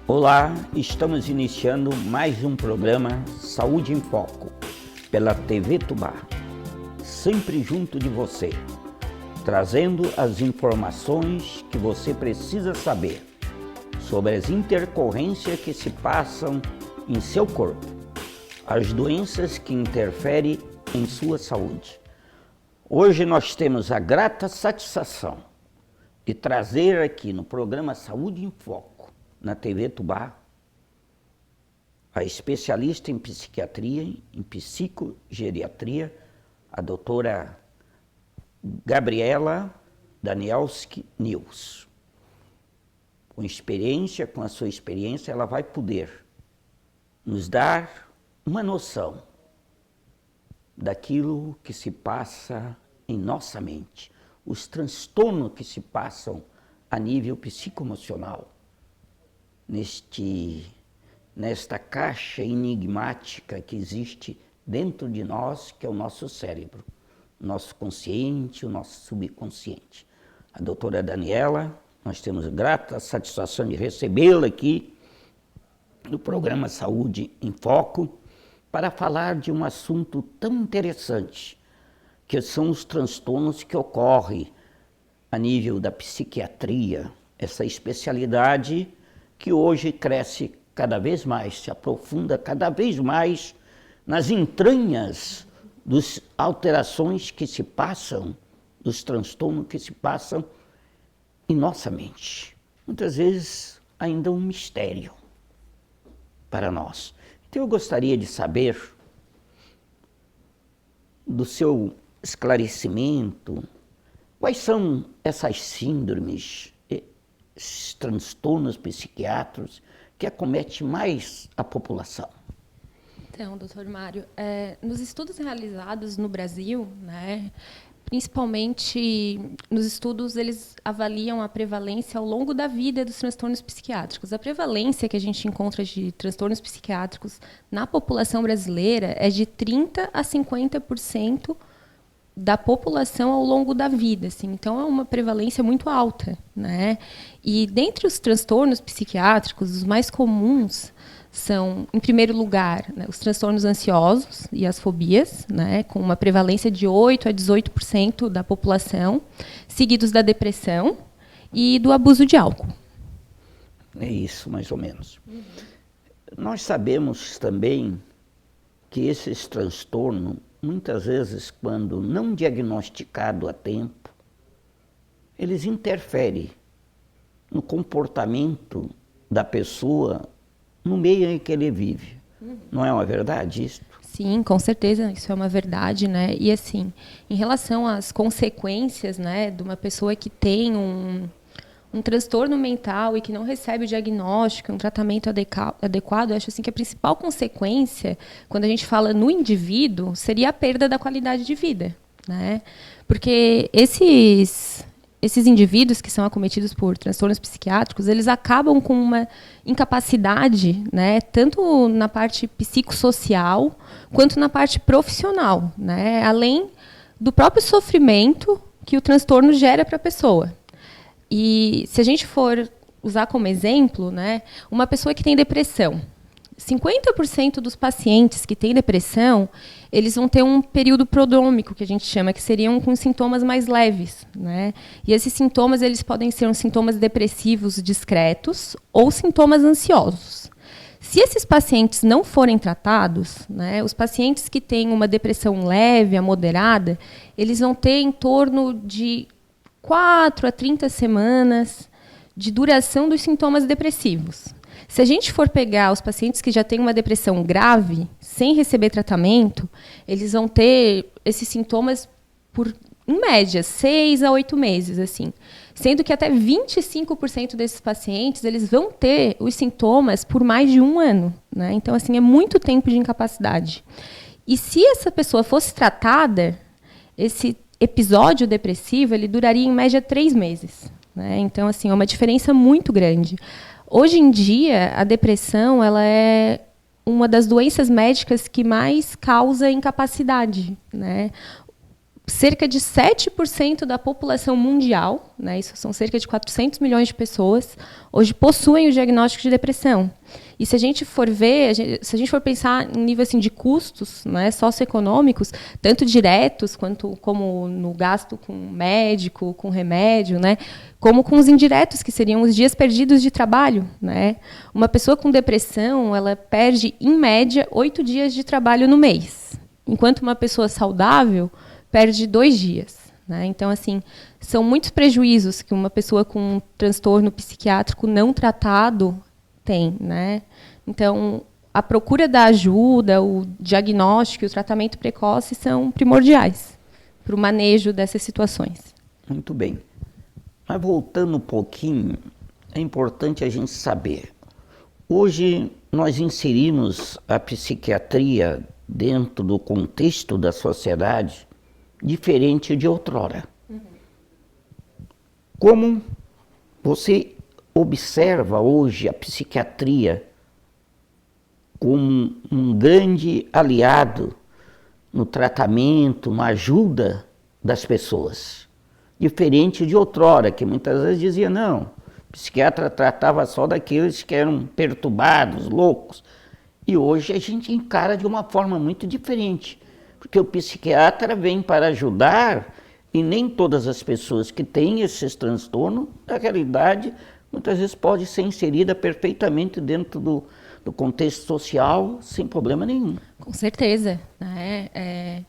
Olá, estamos iniciando mais um programa Saúde em Foco, pela TV Tubá, sempre junto de você, trazendo as informações que você precisa saber sobre as intercorrências que se passam em seu corpo, as doenças que interferem em sua saúde. Hoje nós temos a grata satisfação de trazer aqui no programa Saúde em Foco, na TV Tubá, a especialista em psiquiatria, em psicogeriatria, a doutora Gabriela Danielski Nils. Com a sua experiência, ela vai poder nos dar uma noção daquilo que se passa em nossa mente, os transtornos que se passam a nível psicoemocional, nesta caixa enigmática que existe dentro de nós, que é o nosso cérebro, o nosso consciente, o nosso subconsciente. A doutora Daniela, nós temos grata satisfação de recebê-la aqui no programa Saúde em Foco, para falar de um assunto tão interessante, que são os transtornos que ocorrem a nível da psiquiatria, essa especialidade que hoje cresce cada vez mais, se aprofunda cada vez mais nas entranhas das alterações que se passam, dos transtornos que se passam em nossa mente. Muitas vezes ainda um mistério para nós. Então eu gostaria de saber do seu esclarecimento, quais são essas síndromes, esses transtornos psiquiátricos que acometem mais a população? Então, doutor Mário, nos estudos realizados no Brasil, né, principalmente nos estudos, eles avaliam a prevalência ao longo da vida dos transtornos psiquiátricos. A prevalência que a gente encontra de transtornos psiquiátricos na população brasileira é de 30% a 50% da população ao longo da vida, assim. Então é uma prevalência muito alta, né? E dentre os transtornos psiquiátricos, os mais comuns são, em primeiro lugar, né, os transtornos ansiosos e as fobias, né, com uma prevalência de 8% a 18% da população, seguidos da depressão e do abuso de álcool. É isso, mais ou menos. Nós sabemos também que esses transtornos, muitas vezes, quando não diagnosticado a tempo, eles interferem no comportamento da pessoa no meio em que ele vive. Não é uma verdade isso? Sim, com certeza, isso é uma verdade, né? E assim, em relação às consequências, né, de uma pessoa que tem um transtorno mental e que não recebe o diagnóstico, um tratamento adequado, eu acho assim que a principal consequência, quando a gente fala no indivíduo, seria a perda da qualidade de vida, né? Porque esses indivíduos que são acometidos por transtornos psiquiátricos, eles acabam com uma incapacidade, né, tanto na parte psicossocial quanto na parte profissional, né, além do próprio sofrimento que o transtorno gera para a pessoa. E se a gente for usar como exemplo, né, uma pessoa que tem depressão, 50% dos pacientes que têm depressão, eles vão ter um período prodrômico, que a gente chama, que seriam com sintomas mais leves, né? E esses sintomas, eles podem ser sintomas depressivos discretos ou sintomas ansiosos. Se esses pacientes não forem tratados, né, os pacientes que têm uma depressão leve a moderada, eles vão ter em torno de 4 a 30 semanas de duração dos sintomas depressivos. Se a gente for pegar os pacientes que já têm uma depressão grave, sem receber tratamento, eles vão ter esses sintomas por, em média, 6 a 8 meses, assim. Sendo que até 25% desses pacientes, eles vão ter os sintomas por mais de 1 ano, né? Então, assim, é muito tempo de incapacidade. E se essa pessoa fosse tratada, esse episódio depressivo, ele duraria em média 3 meses, né? Então, assim, é uma diferença muito grande. Hoje em dia, a depressão, ela é uma das doenças médicas que mais causa incapacidade, né? cerca de 7% da população mundial, né, isso são cerca de 400 milhões de pessoas, hoje possuem o diagnóstico de depressão. E se a gente for ver, se a gente for pensar em nível assim, de custos, né, socioeconômicos, tanto diretos quanto como no gasto com médico, com remédio, né, como com os indiretos, que seriam os dias perdidos de trabalho. Né? Uma pessoa com depressão, ela perde, em média, 8 dias de trabalho no mês, enquanto uma pessoa saudável perde 2 dias. Né? Então, assim, são muitos prejuízos que uma pessoa com um transtorno psiquiátrico não tratado tem. Né? Então, a procura da ajuda, o diagnóstico e o tratamento precoce são primordiais para o manejo dessas situações. Muito bem. Mas voltando um pouquinho, é importante a gente saber. Hoje nós inserimos a psiquiatria dentro do contexto da sociedade diferente de outrora. Como você observa hoje a psiquiatria como um grande aliado no tratamento, na ajuda das pessoas, diferente de outrora, que muitas vezes dizia, não, o psiquiatra tratava só daqueles que eram perturbados, loucos, e hoje a gente encara de uma forma muito diferente, porque o psiquiatra vem para ajudar, e nem todas as pessoas que têm esses transtornos, na realidade, muitas vezes pode ser inserida perfeitamente dentro do contexto social, sem problema nenhum. Com certeza. Né?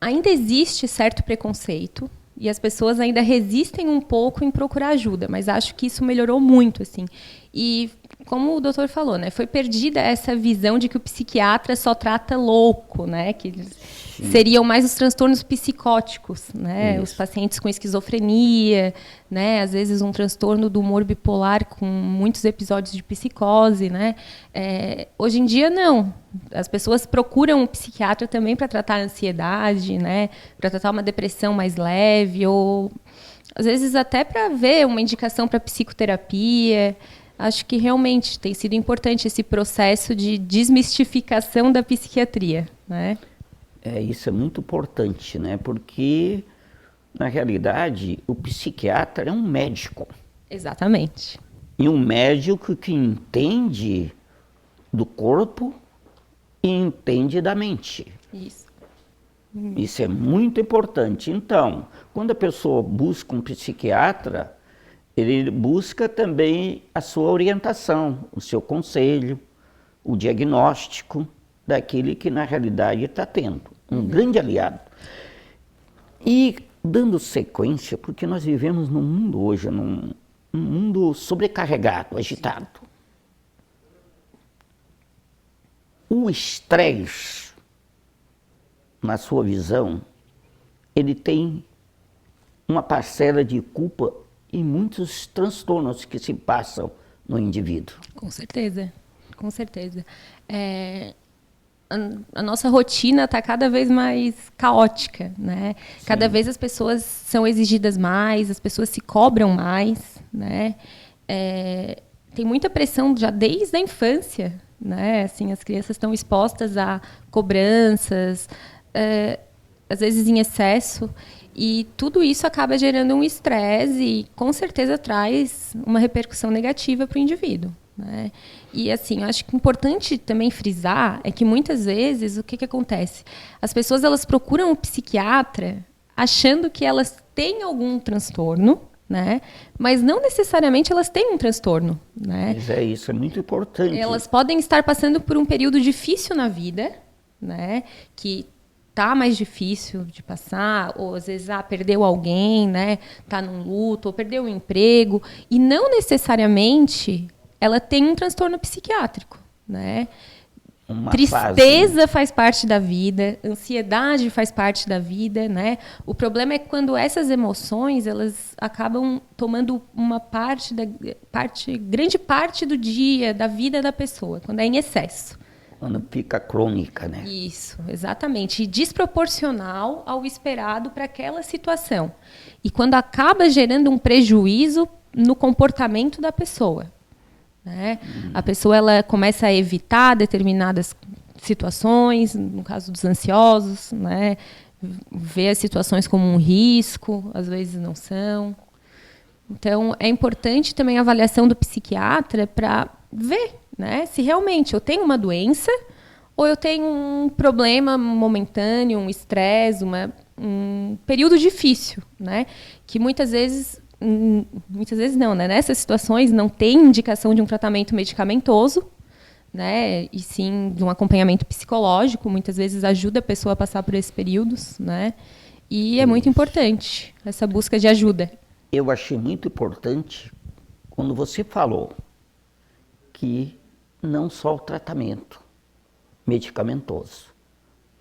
Ainda existe certo preconceito, e as pessoas ainda resistem um pouco em procurar ajuda, mas acho que isso melhorou muito, assim. E, como o doutor falou, né, foi perdida essa visão de que o psiquiatra só trata louco, né, que seriam mais os transtornos psicóticos, né, os pacientes com esquizofrenia, né, às vezes um transtorno do humor bipolar com muitos episódios de psicose, né. Hoje em dia, não. As pessoas procuram um psiquiatra também para tratar a ansiedade, né, para tratar uma depressão mais leve, ou às vezes até para ver uma indicação para psicoterapia. Acho que realmente tem sido importante esse processo de desmistificação da psiquiatria. Né? Isso é muito importante, né? Porque, na realidade, o psiquiatra é um médico. Exatamente. E um médico que entende do corpo e entende da mente. Isso. Isso é muito importante. Então, quando a pessoa busca um psiquiatra, ele busca também a sua orientação, o seu conselho, o diagnóstico daquele que na realidade está tendo. Um grande aliado. E dando sequência, porque nós vivemos num mundo hoje, num mundo sobrecarregado, agitado. O estresse, na sua visão, ele tem uma parcela de culpa em muitos transtornos que se passam no indivíduo. Com certeza, com certeza. A nossa rotina está cada vez mais caótica, né? Cada vez as pessoas são exigidas mais, as pessoas se cobram mais, né? Tem muita pressão já desde a infância, né? Assim, as crianças estão expostas a cobranças, às vezes em excesso, e tudo isso acaba gerando um estresse e, com certeza, traz uma repercussão negativa para o indivíduo. Né? E, assim, eu acho que é importante também frisar é que, muitas vezes, o que acontece? As pessoas elas procuram um psiquiatra achando que elas têm algum transtorno, né? Mas não necessariamente elas têm um transtorno. Né? Mas isso é muito importante. Elas podem estar passando por um período difícil na vida, né? Que tá mais difícil de passar, ou às vezes perdeu alguém, né? Tá num luto, ou perdeu o emprego, e não necessariamente ela tem um transtorno psiquiátrico, né? Tristeza faz parte da vida, ansiedade faz parte da vida, né? O problema é quando essas emoções elas acabam tomando uma grande parte do dia, da vida da pessoa, quando é em excesso. Quando fica crônica, né? Isso, exatamente. E desproporcional ao esperado para aquela situação. E quando acaba gerando um prejuízo no comportamento da pessoa. Né? A pessoa ela começa a evitar determinadas situações, no caso dos ansiosos, né? vê as situações como um risco, às vezes não são. Então, é importante também a avaliação do psiquiatra para ver, né, se realmente eu tenho uma doença ou eu tenho um problema momentâneo, um estresse, um período difícil, né, que muitas vezes não, né, nessas situações não tem indicação de um tratamento medicamentoso, né, e sim de um acompanhamento psicológico, muitas vezes ajuda a pessoa a passar por esses períodos, né, e é muito importante essa busca de ajuda. Eu achei muito importante quando você falou que não só o tratamento medicamentoso,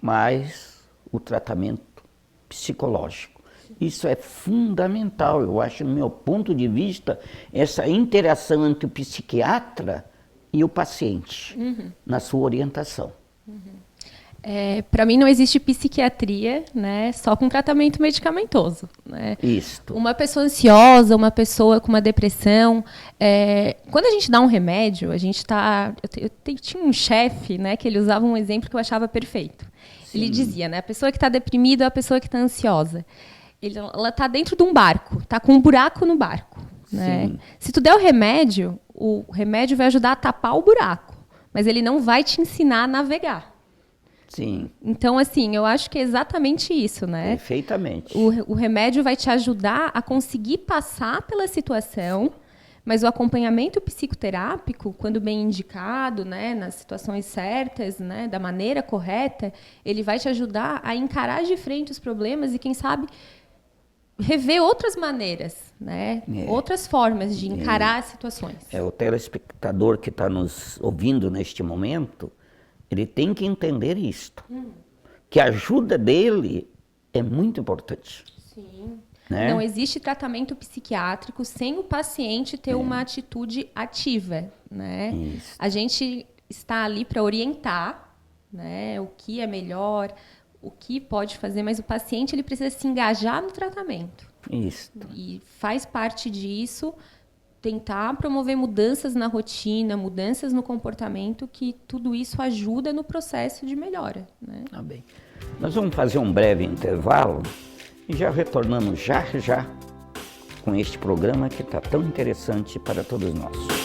mas o tratamento psicológico. Isso é fundamental, eu acho, no meu ponto de vista, essa interação entre o psiquiatra e o paciente, na sua orientação. Para mim não existe psiquiatria, né, só com tratamento medicamentoso, né? Isto. Uma pessoa ansiosa, uma pessoa com uma depressão, quando a gente dá um remédio, a gente está... Tinha um chefe, né, que ele usava um exemplo que eu achava perfeito. Sim. Ele dizia, né, a pessoa que está deprimida é a pessoa que está ansiosa. Ela está dentro de um barco, está com um buraco no barco, né? Se tu der o remédio vai ajudar a tapar o buraco, mas ele não vai te ensinar a navegar. Sim. Então, assim, eu acho que é exatamente isso, né? Perfeitamente. O remédio vai te ajudar a conseguir passar pela situação, mas o acompanhamento psicoterápico, quando bem indicado, né, nas situações certas, né, da maneira correta, ele vai te ajudar a encarar de frente os problemas e, quem sabe, rever outras maneiras, né? Outras formas de encarar as situações. O telespectador que está nos ouvindo neste momento, ele tem que entender isto, que a ajuda dele é muito importante. Sim. Né? Não existe tratamento psiquiátrico sem o paciente ter uma atitude ativa, né? Isso. A gente está ali para orientar, né, o que é melhor, o que pode fazer, mas o paciente ele precisa se engajar no tratamento. Isso. E faz parte disso tentar promover mudanças na rotina, mudanças no comportamento, que tudo isso ajuda no processo de melhora, né? Tá bem. Nós vamos fazer um breve intervalo e já retornamos já com este programa que está tão interessante para todos nós.